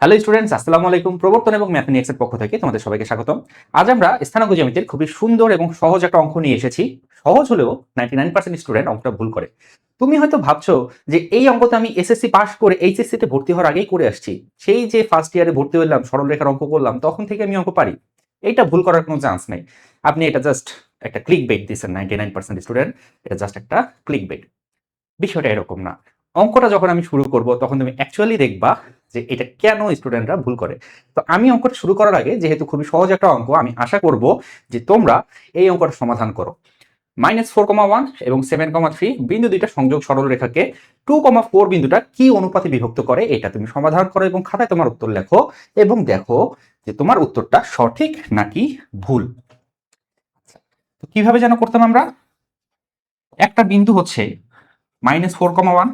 Hello students, আসসালামু আলাইকুম। প্রবর্তন এবং ম্যাথমেটিক্সের পক্ষ থেকে তোমাদের সবাইকে স্বাগতম। আজ আমরা স্থানাঙ্ক জ্যামিতির খুবই সুন্দর এবং সহজ একটা অঙ্ক নিয়ে এসেছি। সহজ হলেও 99% স্টুডেন্ট অঙ্কটা ভুল করে। তুমি হয়তো ভাবছো যে এই অঙ্কটা আমি এসএসসি পাস করে এইচএসসি তে ভর্তি হওয়ার আগেই করে আসছি। সেই যে ফার্স্ট ইয়ারে ভর্তি হলাম, সরলরেখার অঙ্ক করলাম, তখন থেকে আমি অঙ্ক পারি। এইটা ভুল করার কোনো চান্স নেই। আপনি এটা জাস্ট একটা ক্লিক বেট দিচ্ছেন 99% স্টুডেন্ট। এটা জাস্ট একটা ক্লিক বেট। বিষয়টা এরকম না। অঙ্কটা যখন আমি শুরু করব তখন তুমি অ্যাকচুয়ালি দেখবা যে এটা কেন স্টুডেন্টরা ভুল করে। তো আমি অঙ্কটা শুরু করার আগে, যেহেতু খুবই সহজ একটা অঙ্ক, আমি আশা করব যে তোমরা এই অঙ্কটা সমাধান করো। -4,1 এবং 7,3 বিন্দু দুইটা সংযোগ সরল রেখাকে 2,4 বিন্দুটা কি অনুপাতে বিভক্ত করে এটা তুমি সমাধান করো এবং খাতায় তোমার উত্তর লেখো এবং দেখো যে তোমার উত্তরটা সঠিক নাকি ভুল। তো কিভাবে যেন করতাম আমরা? একটা বিন্দু হচ্ছে -4,1,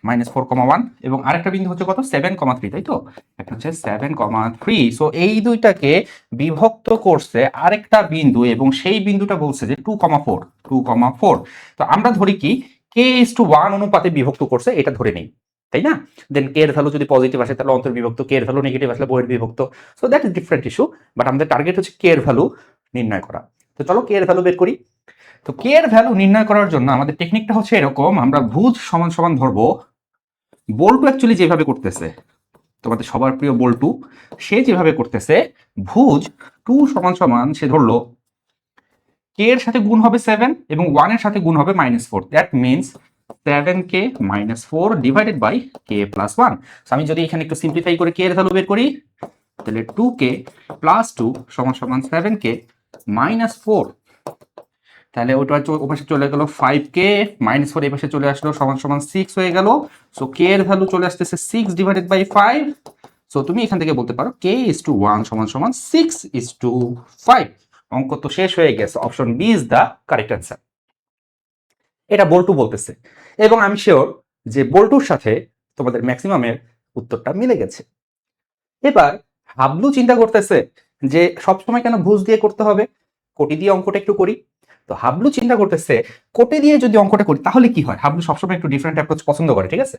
-4,1 এবং আরেকটা বিন্দু হচ্ছে কত? 7,3, তাই তো? একটা হচ্ছে 7,3। সো এই দুইটাকে বিভক্ত করছে আরেকটা বিন্দু এবং সেই বিন্দুটা বলছে যে 2,4। তো আমরা ধরি কি k:1 অনুপাতে বিভক্ত করছে, এটা ধরে নেই, তাই না? দেন কে এর ভ্যালু যদি পজিটিভ আসে তাহলে অন্তর্বিভক্ত, কে এর ভ্যালু নেগেটিভ আসলে বহির্বিভক্ত। So that is different issue, but আমাদের টার্গেট হচ্ছে কে এর ভ্যালু নির্ণয় করা। তো চলো কে এর ভ্যালু বের করি। তো কে এর ভ্যালু নির্ণয় করার জন্য আমাদের টেকনিকটা হচ্ছে এরকম, আমরা ভুজ সমান সমান ধরবো। বল্টু অ্যাকচুয়ালি যেভাবে করতেছে, তোমাদের সবার প্রিয় বল্টু, সে যেভাবে করতেছে, ভুজ 2 সমান সমান সে ধরলো কে এর সাথে গুণ হবে 7 এবং 1 এর সাথে গুণ হবে -4। That means 7k - 4 divided by k + 1। আমি যদি এখানে একটু সিম্পলিফাই করে কে এর ভ্যালু বের করি, তাহলে 2k + 2 সমান সমান 7k - 4। তাহলে ওটা ওপাশে চলে গেল 5k -4, এই পাশে চলে আসলো সমান সমান 6 হয়ে গেল। সো k এর ভ্যালু চলে আসতেছে 6 ডিভাইডেড বাই 5। সো তুমি এখান থেকে বলতে পারো k:1 সমান সমান 6:5। অঙ্ক তো শেষ হয়ে গেছে। Option B is the correct answer. এটা বল্টু বলতেছে এবং আমি শিওর যে বল্টুর সাথে তোমাদের ম্যাক্সিমামের উত্তরটা মিলে গেছে। এবার হাবলু চিন্তা করতেছে যে সবসময় কেন ভুজ দিয়ে করতে হবে, কোটি দিয়ে অঙ্কটা একটু করি। তো হাবলু চিন্তা করতেছে কোটি দিয়ে যদি অঙ্কটা করি তাহলে কি হয়। হাবলু সবসময় একটু ডিফারেন্ট অ্যাপ্রোচ পছন্দ করে, ঠিক আছে?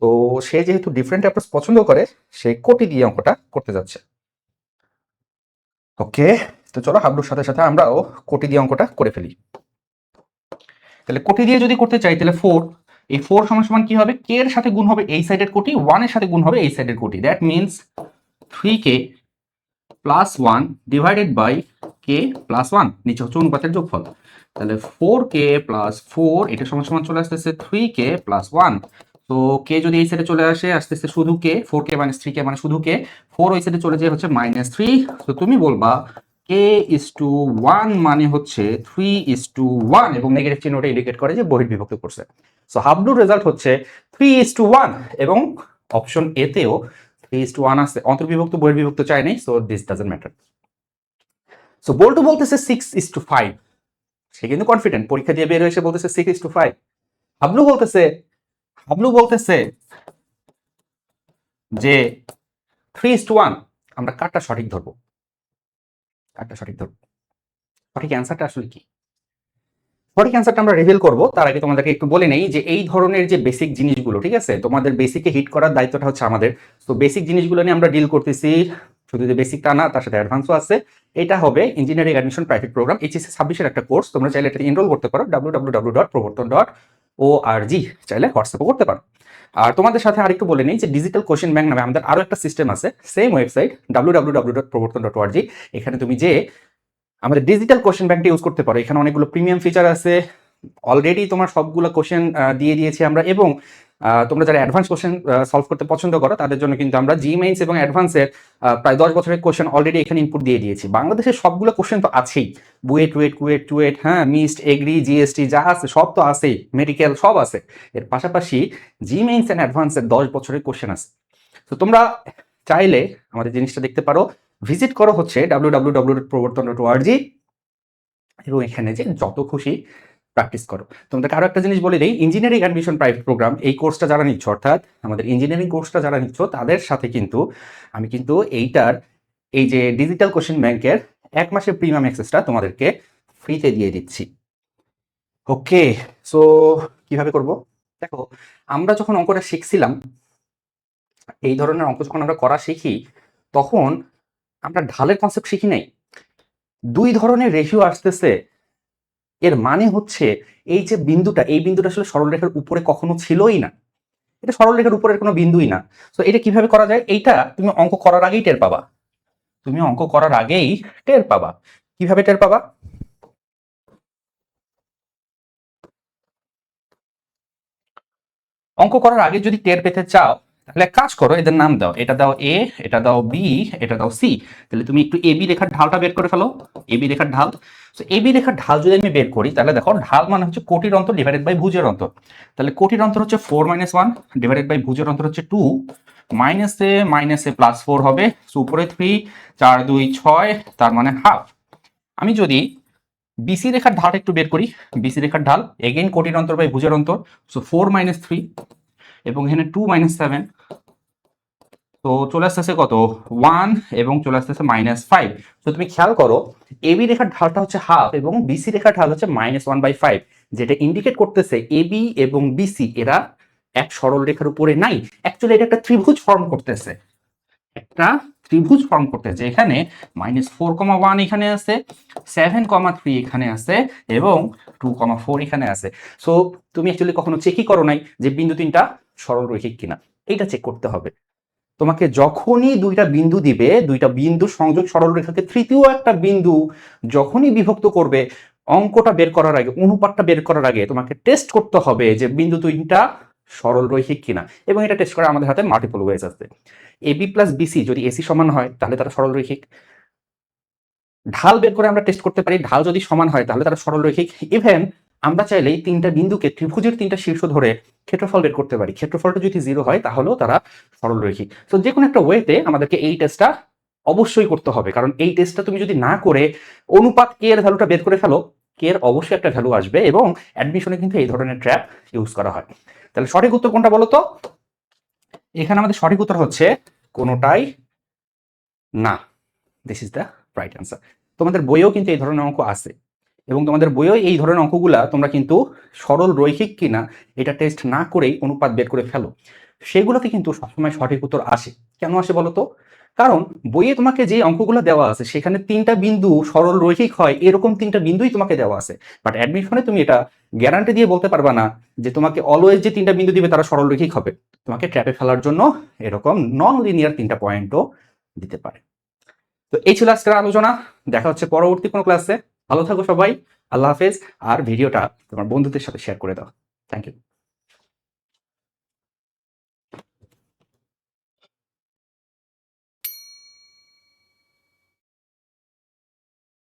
তো সে যেহেতু ডিফারেন্ট অ্যাপ্রোচ পছন্দ করে, সে কোটি দিয়ে অঙ্কটা করতে যাচ্ছে। ওকে, তো চলো হাবলুর সাথে সাথে আমরাও কোটি দিয়ে অঙ্কটা করে ফেলি। তাহলে কোটি দিয়ে যদি করতে চাই তাহলে 4, এই 4 সমান সমান কি হবে? কে এর সাথে গুণ হবে এই সাইডের কোটি, 1 এর সাথে গুণ হবে এই সাইডের কোটি। That means 3k + 1 divided by k + 1, নিচে হচ্ছে অনুপাতের যোগফল। তাহলে 4k + 4 এটা সমান সমান চলে আসতেছে 3k + 1। তো কে যদি এই সাইডে চলে আসে, আসতেছে শুধু কে, 4k - 3k মানে শুধু কে, 4 ওই সাইডে চলে যায় হচ্ছে -3। তো তুমি বলবা k:1 মানে হচ্ছে 3:1 এবং নেগেটিভ চিহ্নটা ইন্ডিকেট করে যে বহির্বিভক্ত করছে। সো হাবলুর রেজাল্ট হচ্ছে 3:1 এবং অপশন এ তেও 3:1 আছে। অন্তর্বিভক্ত বহির্বিভক্ত চাই নাই, so this doesn't matter. So Boltu বলতেছে 6:5। সে কিন্তু কনফিডেন্ট, পরীক্ষা দিয়ে বের হয়ে এসে বলতেছে 6:5। হাবলু বলতেছে হাবলু বলতেছে যে 3:1। আমরা কারটা সঠিক ধরবো? কারটা সঠিক ধরবো? সঠিক অ্যান্সারটা আসলে কি? সঠিক অ্যান্সারটা আমরা রিভিল করব, তার আগে তোমাদেরকে একটু বলে নেই যে এই ধরনের যে বেসিক জিনিসগুলো, ঠিক আছে, তোমাদের বেসিকে হিট করার দায়িত্বটা হচ্ছে আমাদের। তো বেসিক জিনিসগুলো নিয়ে আমরা ডিল করতেছি। শুধু যে বেসিকটা না, তার সাথে অ্যাডভান্সও আছে। এটা হবে engineering admission private program, HSC 26-এর একটা কোর্স। তোমরা চাইলে এটাতে এনরোল করতে পারো www.proborton.org, চাইলে হোয়াটসঅ্যাপও করতে পারো। আর তোমাদের সাথে আরেকটু বলে নেই যে ডিজিটাল কোশ্চেন ব্যাংক নামে আমাদের আরো একটা সিস্টেম আছে, সেম ওয়েবসাইট www.proborton.org। এখানে তুমি যে আমাদের ডিজিটাল কোশ্চেন ব্যাংকটা ইউজ করতে পারো। এখানে অনেকগুলো প্রিমিয়াম ফিচার আছে। অলরেডি তোমার সবগুলো কোশ্চেন দিয়ে দিয়েছি আমরা, এবং তোমরা যারা অ্যাডভান্স কোশ্চেন সলভ করতে পছন্দ করো তাদের জন্য কিন্তু আমরা জি মেইনস এবং অ্যাডভান্সের প্রায় 10 বছরের কোশ্চেন অলরেডি এখানে ইনপুট দিয়ে দিয়েছি। বাংলাদেশের সবগুলো কোশ্চেন তো আছেই, বুয়েট, কুয়েট, হ্যাঁ, মিস্ট, এগ্রি, জিএসটি যা আছে সব তো আছেই, মেডিকেল সব আছে। এর পাশাপাশি জি মেইনস অ্যান্ড অ্যাডভান্সের 10 বছরের কোশ্চেন আছে। তো তোমরা চাইলে আমাদের জিনিসটা দেখতে পারো। ভিজিট করো হচ্ছে www.proborton.org এবং এখানে যে যত খুশি প্র্যাকটিস করো। তোমাদেরকে আরো একটা জিনিস বলে দেই, ইঞ্জিনিয়ারিং অ্যাডমিশন প্রাইভেট প্রোগ্রাম এই কোর্সটা যারা নিচ্ছ, অর্থাৎ আমাদের ইঞ্জিনিয়ারিং কোর্সটা যারা নিচ্ছ, তাদের সাথে কিন্তু আমি কিন্তু এইটার এই যে ডিজিটাল কোশ্চেন ব্যাংকের 1 মাসের প্রিমিয়াম অ্যাক্সেসটা তোমাদেরকে ফ্রিতে দিয়ে দিচ্ছি। ওকে, সো কিভাবে করব? দেখো, আমরা যখন অঙ্কটা শিখছিলাম এই ধরনের অঙ্ক যখন আমরা করা শিখি তখন আমরা ঢালের কনসেপ্ট শিখি নাই। দুই ধরনের রেশিও আসতেছে, এর মানে হচ্ছে এই যে বিন্দুটা, এই বিন্দুটা আসলে সরলরেখার উপরে কখনো ছিলই না, এটা সরলরেখার উপরের কোনো বিন্দুই না। তো এটা কিভাবে করা যায়, এইটা তুমি অঙ্ক করার আগেই টের পাবা। তুমি অঙ্ক করার আগেই টের পাবা। কিভাবে টের পাবা? অঙ্ক করার আগে যদি টের পেতে চাও তাহলে এক কাজ করো, এদের নাম দাও, এটা দাও এ, এটা দাও বি, এটা দাও সি। তাহলে তুমি একটু এবি রেখার ঢালটা বের করে ফেলো। এবি রেখার ঢাল, তো এবি রেখার ঢাল যদি আমি বের করি তাহলে দেখো ঢাল মানে হচ্ছে কোটির অন্তর ডিভাইডেড বাই ভুজের অন্তর। তাহলে কোটির অন্তর হচ্ছে 4 - 1 ডিভাইডেড বাই ভুজের অন্তর হচ্ছে 2, মাইনাসে +4 হবে, উপরে 3, 4 2 6, তার মানে হাফ। আমি যদি বিসি রেখার ঢালটা একটু বের করি, বিসি রেখার ঢাল এগেইন কোটির অন্তর বাই ভুজের অন্তর, সো 4 - 3 এবং এখানে 2 - 7, তো চলে আসতেছে কত 1 এবং চলে আসতেছে -5। তো তুমি খেয়াল করো এবি রেখার ঢালটা হচ্ছে হাফ এবং বিসি রেখার ঢাল হচ্ছে -1/5, যেটা ইন্ডিকেট করতেছে এবি এবং বিসি এরা এক সরল রেখার উপরে নাই। অ্যাকচুয়ালি এটা একটা ত্রিভুজ ফর্ম করতেছে, একটা ত্রিভুজ ফর্ম করতেছে। এখানে -4, 1 এখানে আছে, 7, 3 এখানে আছে এবং 2, 4 এখানে আছে। সো তুমি অ্যাকচুয়ালি কখনো চেকই করো নাই যে বিন্দু তিনটা সরল রৈখিক কিনা, এটা চেক করতে হবে। তোমাকে যখনই দুইটা বিন্দু দিবে, দুইটা বিন্দু সংযোগ সরলরেখাকে তৃতীয় একটা বিন্দু যখনই বিভক্ত করবে, অঙ্কটা বের করার আগে, অনুপাতটা বের করার আগে তোমাকে টেস্ট করতে হবে যে বিন্দু দুইটা সরল রৈখিক কিনা। এবং এটা টেস্ট করা আমাদের হাতে মাল্টিপল ওয়েজ আছে। এবি প্লাস বিসি যদি এসি সমান হয় তাহলে তারা সরল রৈখিক। ঢাল বের করে আমরা টেস্ট করতে পারি, ঢাল যদি সমান হয় তাহলে তারা সরল রৈখিক। ইভেন আমরা চাইলেই তিনটা বিন্দুকে ত্রিভুজের তিনটা শীর্ষ ধরে ক্ষেত্রফল বের করতে পারি, ক্ষেত্রফলটা যদি 0 হয় তাহলেও তারা সরল রৈখিক। তো যে কোনো একটা ওয়েতে আমাদেরকে এই টেস্টটা অবশ্যই করতে হবে, কারণ এই টেস্টটা তুমি যদি না করে অনুপাত কে এর ভ্যালুটা বের করে ফেলো, কে এর অবশ্যই একটা ভ্যালু আসবে এবং অ্যাডমিশনে কিন্তু এই ধরনের ট্র্যাপ ইউজ করা হয়। তাহলে সঠিক উত্তর কোনটা বলো তো? এখানে আমাদের সঠিক উত্তর হচ্ছে কোনোটাই না। This is the right answer. তোমাদের বইয়েও কিন্তু এই ধরনের অঙ্ক আছে এবং তোমাদের বইয়েও এই ধরনের অঙ্কগুলা তোমরা কিন্তু সরল রৈখিক কিনা এটা টেস্ট না করেই অনুপাত বের করে ফেলো। সেগুলোতে কিন্তু সবসময় সঠিক উত্তর আসে। কেন আসে বলো তো? কারণ বইয়ে তোমাকে যে অঙ্কগুলো দেওয়া আছে সেখানে তিনটা বিন্দু সরল রৈখিক হয় এরকম তিনটা বিন্দুই তোমাকে দেওয়া আছে, বাট অ্যাডমিশনে তুমি এটা গ্যারান্টি দিয়ে বলতে পারবা না যে তোমাকে অলওয়েজ যে তিনটা বিন্দু দিবে তারা সরল রৈখিক হবে। তোমাকে ট্র্যাপে ফেলার জন্য এরকম নন লিনিয়ার তিনটা পয়েন্টও দিতে পারে। তো এই ছিল আজকের আলোচনা, দেখা হচ্ছে পরবর্তী কোনো ক্লাসে। ভালো থাকো সবাই, আল্লাহ হাফেজ। আর ভিডিওটা তোমার বন্ধুদের সাথে শেয়ার করে দাও। Thank you.